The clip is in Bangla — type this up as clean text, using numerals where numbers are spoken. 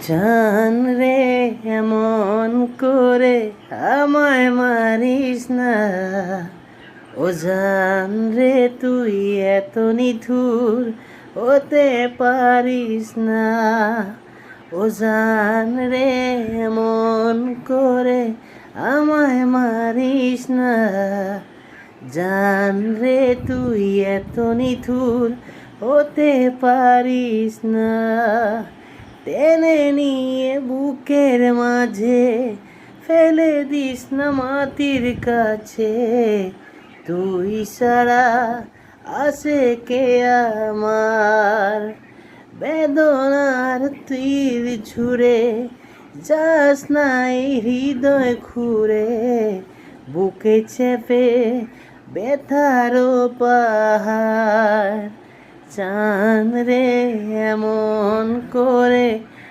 জান রে এমন করে আমায় মারিস না, ও জান রে তুই এত নিঠুর হতে পারিস না। ও জান রে এমন করে আমায় মারিস না, জান রে তুই এত নিঠুর হতে পারিস না। টেনে নিয়ে বুকের মাঝে ফেলে দিস না মাটির কাছে, তুই ছাড়া আসে কে আমার। বেদনার তীর ছুঁড়ে যাস নাই হৃদয় খুঁড়ে, বুকে চেপে ব্যথারও পাহাড়। চাঁদ রে এমন করে